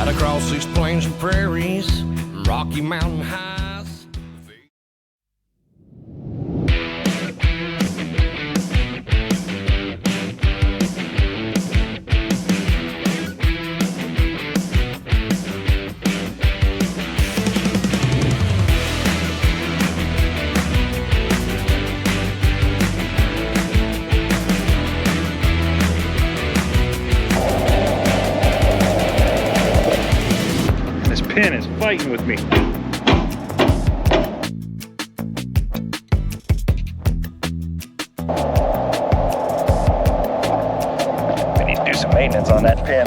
Right across these plains and prairies, Rocky Mountain highs. Pin is fighting with me. I need to do some maintenance on that pin.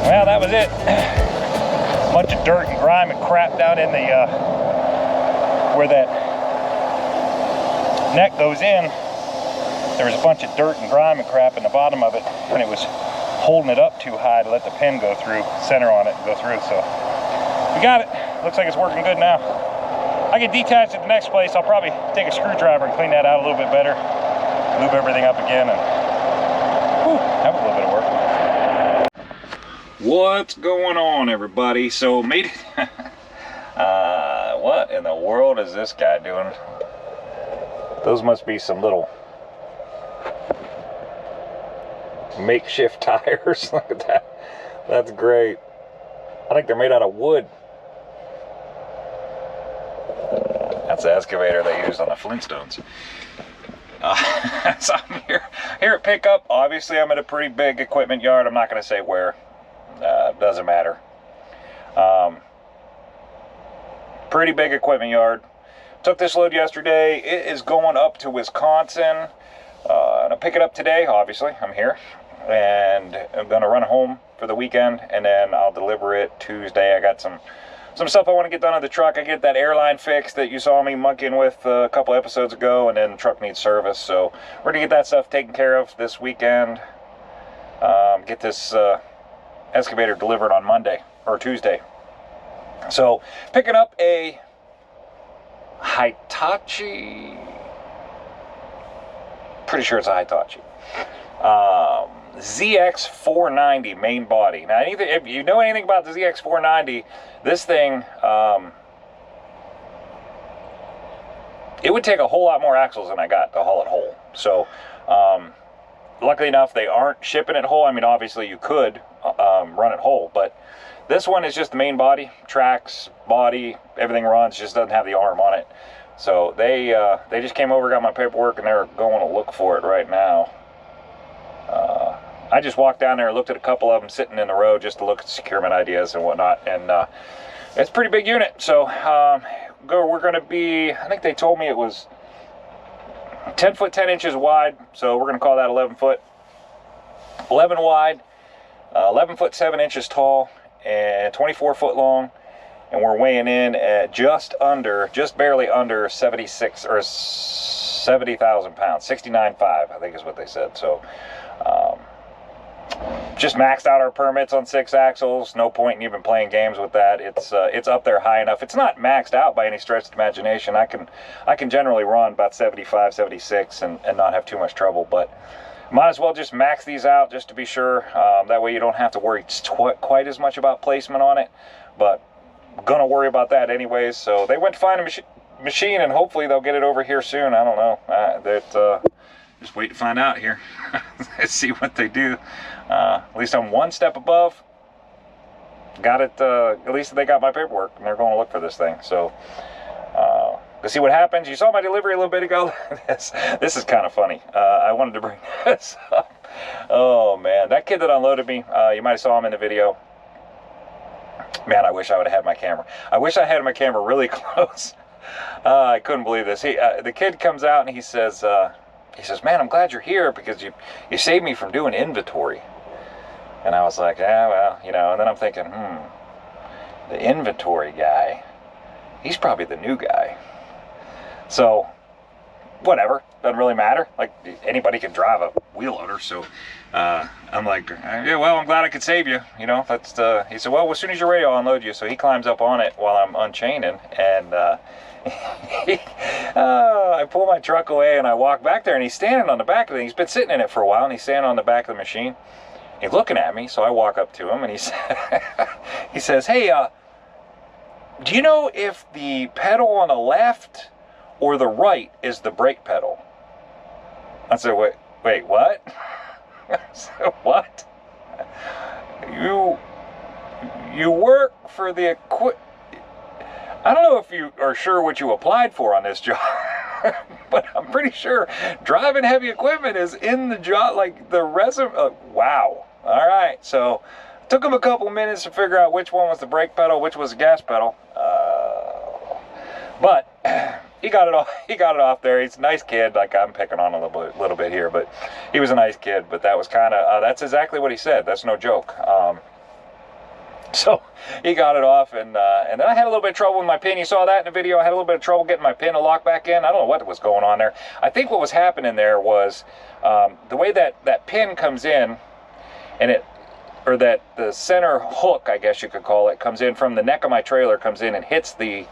Well, that was it. A bunch of dirt and grime and crap down in the, where that neck goes in. There was a bunch of dirt and grime and crap in the bottom of it, and it was holding it up too high to let the pin go through, center on it and go through. So we got it. Looks like it's working good now. I get detached at the next place. I'll probably take a screwdriver and clean that out a little bit better, lube everything up again, and have a little bit of work. What's going on, everybody? So made it. What in the world is this guy doing? Those must be some little makeshift tires. Look at that. That's great. I think they're made out of wood. That's the excavator they used on the Flintstones. So I'm here at pickup. Obviously, I'm at a pretty big equipment yard. I'm not going to say where. Doesn't matter. Pretty big equipment yard. Took this load yesterday. It is going up to Wisconsin. And I'll pick it up today, obviously. I'm here. And I'm going to run home for the weekend, and then I'll deliver it Tuesday. I got some stuff I want to get done on the truck. I get that airline fixed that you saw me monkeying with a couple episodes ago, and then the truck needs service. So we're going to get that stuff taken care of this weekend. Get this excavator delivered on Monday or Tuesday. So picking up a Hitachi, pretty sure it's a Hitachi, ZX490 main body. Now, if you know anything about the ZX490, this thing, it would take a whole lot more axles than I got to haul it whole. So luckily enough, they aren't shipping it whole. I mean, obviously you could run it whole, but this one is just the main body, tracks, body, everything runs, just doesn't have the arm on it. So they just came over, got my paperwork, and they're going to look for it right now. I just walked down there and looked at a couple of them sitting in the road just to look at securement ideas and whatnot, and it's a pretty big unit. So we're going to be, I think they told me it was 10 foot 10 inches wide, so we're going to call that 11 foot 11 wide, 11 foot 7 inches tall, and 24 foot long, and we're weighing in at just barely under 76 or 70,000 pounds, 69.5 I think is what they said. So just maxed out our permits on 6 axles. No point in even playing games with that. It's up there high enough. It's not maxed out by any stretch of the imagination. I can generally run about 75, 76 and not have too much trouble, but might as well just max these out just to be sure. That way you don't have to worry quite as much about placement on it, but I'm gonna worry about that anyways. So they went to find a machine, and hopefully they'll get it over here soon. I don't know. Just wait to find out here. Let's see what they do. At least I'm one step above. Got it. At least they got my paperwork, and they're going to look for this thing. So let's see what happens. You saw my delivery a little bit ago. This is kind of funny. I wanted to bring this up. Oh man, that kid that unloaded me. You might have saw him in the video. Man, I wish I would have had my camera. I wish I had my camera really close. I couldn't believe this. The kid comes out and he says, "Man, I'm glad you're here because you saved me from doing inventory." And I was like, "Yeah, well, you know." And then I'm thinking, the inventory guy, he's probably the new guy. So, whatever, doesn't really matter. Like, anybody can drive a wheel loader. So, I'm like, "Yeah, well, I'm glad I could save you." You know, that's he said, "Well, as soon as you're ready, I'll unload you." So he climbs up on it while I'm unchaining, and I pull my truck away and I walk back there, and he's standing on the back of it. He's been sitting in it for a while, and he's standing on the back of the machine. He's looking at me, so I walk up to him, and he says, "Hey, do you know if the pedal on the left or the right is the brake pedal?" I said, wait, what? I said, what? You work for the I don't know if you are sure what you applied for on this job, but I'm pretty sure driving heavy equipment is in the job, like the resume. Wow. All right. So it took him a couple minutes to figure out which one was the brake pedal, which was the gas pedal. But he got it off. He got it off there. He's a nice kid. Like, I'm picking on a little bit here, but he was a nice kid. But that was kind of that's exactly what he said. That's no joke. So he got it off, and then I had a little bit of trouble with my pin. You saw that in the video. I had a little bit of trouble getting my pin to lock back in. I don't know what was going on there. I think what was happening there was the way that pin comes in, and that the center hook, I guess you could call it, comes in from the neck of my trailer, comes in and hits the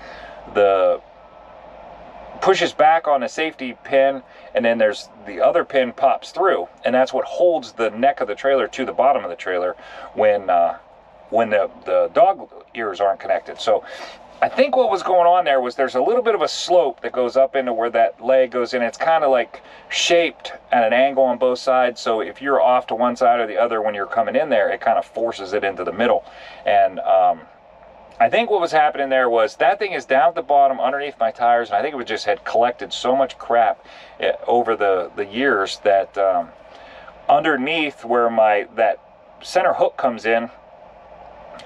pushes back on a safety pin, and then there's the other pin pops through, and that's what holds the neck of the trailer to the bottom of the trailer when the dog ears aren't connected. So I think what was going on there was there's a little bit of a slope that goes up into where that leg goes in. It's kind of like shaped at an angle on both sides. So if you're off to one side or the other when you're coming in there, it kind of forces it into the middle. And I think what was happening there was that thing is down at the bottom underneath my tires, and I think it just had collected so much crap over the years that underneath where that center hook comes in,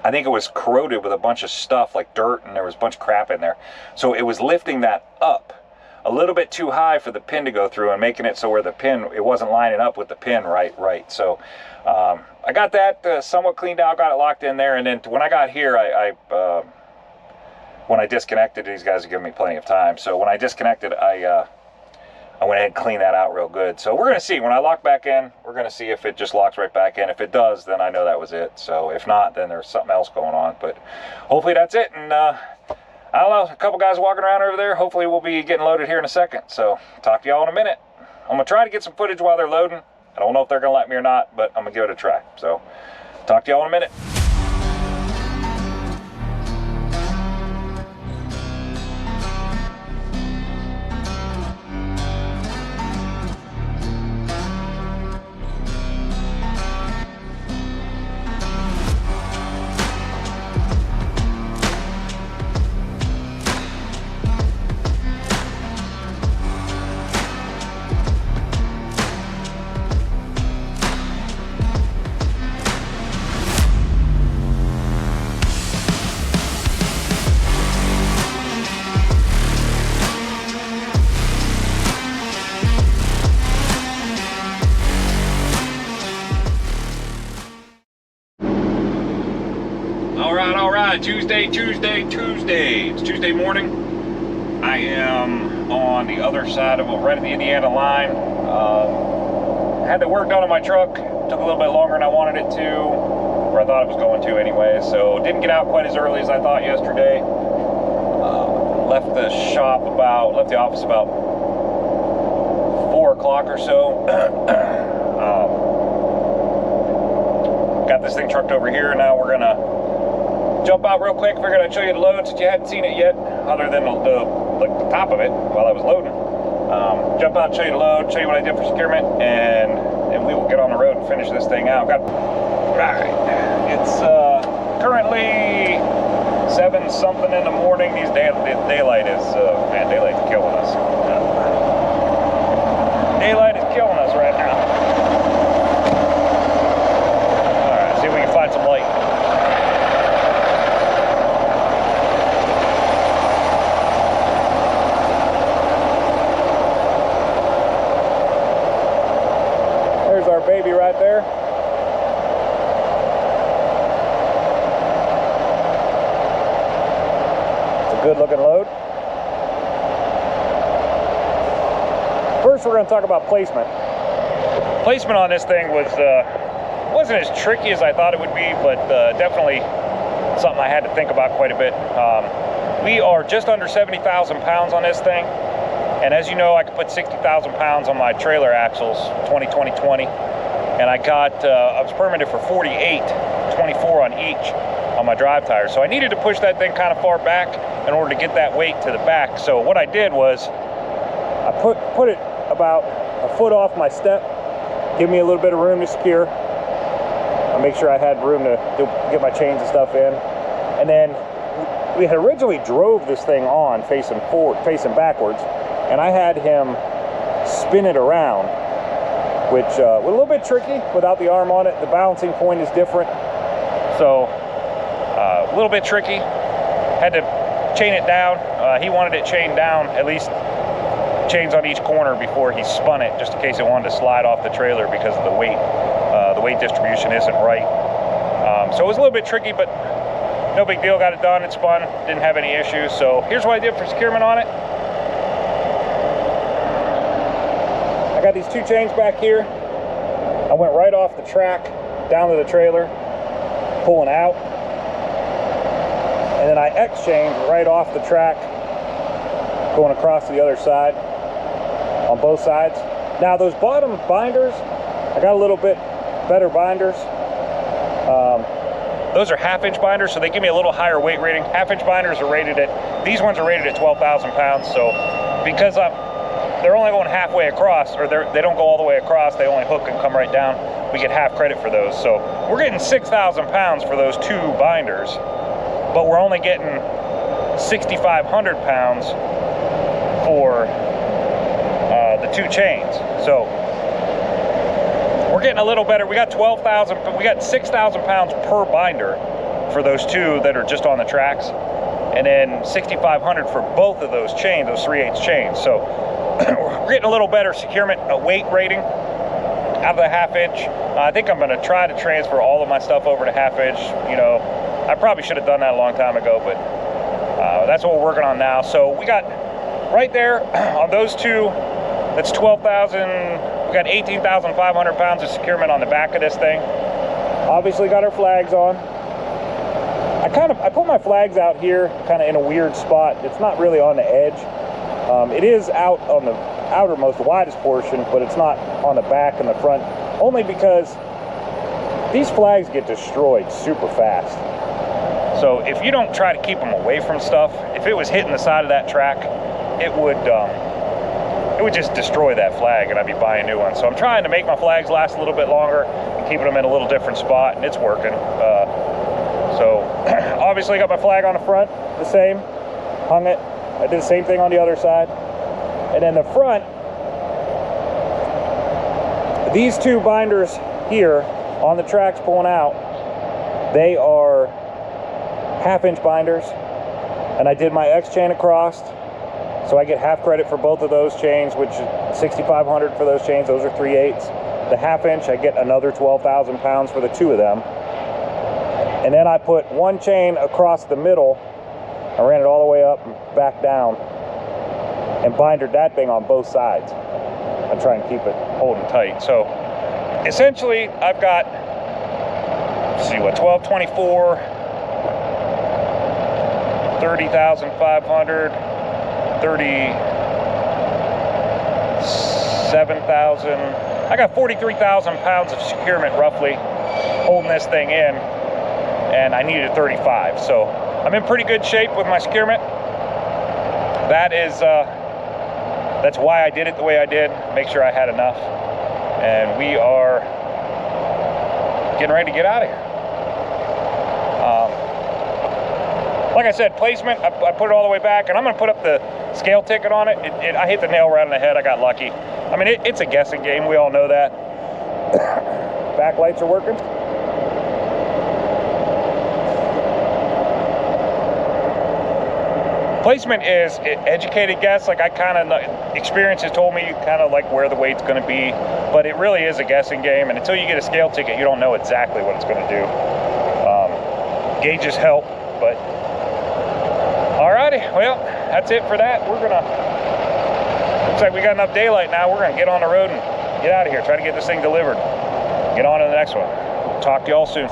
I think it was corroded with a bunch of stuff like dirt, and there was a bunch of crap in there. So it was lifting that up a little bit too high for the pin to go through and making it so where the pin, it wasn't lining up with the pin right. So I got that somewhat cleaned out, got it locked in there, and then when I got here, when I disconnected, these guys have given me plenty of time. So when I disconnected, I went ahead and cleaned that out real good. So we're going to see. When I lock back in, we're going to see if it just locks right back in. If it does, then I know that was it. So if not, then there's something else going on. But hopefully that's it. And I don't know, a couple guys walking around over there. Hopefully we'll be getting loaded here in a second. So talk to y'all in a minute. I'm going to try to get some footage while they're loading. I don't know if they're going to let me or not, but I'm going to give it a try. So talk to y'all in a minute. All right, Tuesday. It's Tuesday morning. I am on the other side of right at the Indiana line. Had the work done on my truck, Took a little bit longer than I wanted it to, or I thought it was going to anyway. So didn't get out quite as early as I thought yesterday. Left the office about 4 o'clock or so. Got this thing trucked over here. Now we're gonna jump out real quick. Figured I'd show you the load since you hadn't seen it yet, other than the top of it while I was loading. Jump out, show you the load, show you what I did for securement, and we will get on the road and finish this thing out. Right. It's currently 7-something in the morning. Daylight is man, daylight's killing us. Daylight is killing us right now. All right, see if we can find some light. There's our baby right there. It's a good looking load. First, we're going to talk about placement. Placement on this thing wasn't as tricky as I thought it would be, but definitely something I had to think about quite a bit. We are just under 70,000 pounds on this thing. And as you know, I could put 60,000 pounds on my trailer axles, 2020, and I was permitted for 48, 24 on each on my drive tires. So I needed to push that thing kind of far back in order to get that weight to the back. So what I did was I put it about a foot off my step, give me a little bit of room to secure. I make sure I had room to get my chains and stuff in. And then we had originally drove this thing on facing backwards. And I had him spin it around, which was a little bit tricky without the arm on it. The balancing point is different, so a little bit tricky. Had to chain it down. He wanted it chained down, at least chains on each corner before he spun it, just in case it wanted to slide off the trailer because of the weight. The weight distribution isn't right. So it was a little bit tricky, but no big deal. Got it done. It spun. Didn't have any issues. So here's what I did for securement on it. I got these 2 chains back here. I went right off the track down to the trailer, pulling out. And then I X-chained right off the track, going across to the other side on both sides. Now those bottom binders, I got a little bit better binders. Those are 1/2-inch binders, so they give me a little higher weight rating. 1/2-inch binders are rated these ones are rated at 12,000 pounds. So because they're only going halfway across, or they don't go all the way across, they only hook and come right down, we get half credit for those. So we're getting 6,000 pounds for those 2 binders, but we're only getting 6,500 pounds for the 2 chains. So we're getting a little better. We got 6,000 pounds per binder for those 2 that are just on the tracks, and then 6,500 for both of those chains, those 3/8 chains. So we're getting a little better securement weight rating out of the 1/2-inch. I think I'm going to try to transfer all of my stuff over to 1/2-inch. You know, I probably should have done that a long time ago, but that's what we're working on now. So we got right there on those 2, that's 12,000. We got 18,500 pounds of securement on the back of this thing. Obviously got our flags on. I put my flags out here kind of in a weird spot. It's not really on the edge. It is out on the outermost, widest portion, but it's not on the back and the front, only because these flags get destroyed super fast. So if you don't try to keep them away from stuff, if it was hitting the side of that track, it would just destroy that flag, and I'd be buying new ones. So I'm trying to make my flags last a little bit longer and keeping them in a little different spot, and it's working. So obviously got my flag on the front, the same, hung it. I did the same thing on the other side. And then the front, these 2 binders here on the tracks pulling out, they are 1/2-inch binders, and I did my X chain across, so I get half credit for both of those chains, which is 6,500 for those chains. Those are 3/8. The 1/2-inch, I get another 12,000 pounds for the 2 of them. And then I put 1 chain across the middle. I ran it all the way up and back down and bindered that thing on both sides. I try and keep it holding tight. So essentially, I've got, let's see, what, 1224, 30,500, 37,000. I got 43,000 pounds of securement roughly holding this thing in, and I needed 35. So I'm in pretty good shape with my securement. That is, that's why I did it the way I did. Make sure I had enough. And we are getting ready to get out of here. Like I said, placement, I put it all the way back, and I'm going to put up the scale ticket on it. I hit the nail right on the head. I got lucky. I mean, it's a guessing game. We all know that. Backlights are working. Placement is educated guess. Like, I kind of, experience has told me kind of like where the weight's going to be, but it really is a guessing game, and until you get a scale ticket, you don't know exactly what it's going to do. Gauges help, but alrighty, well, that's it for that. We're gonna, looks like we got enough daylight now. We're gonna get on the road and get out of here, try to get this thing delivered, get on to the next one. Talk to y'all soon.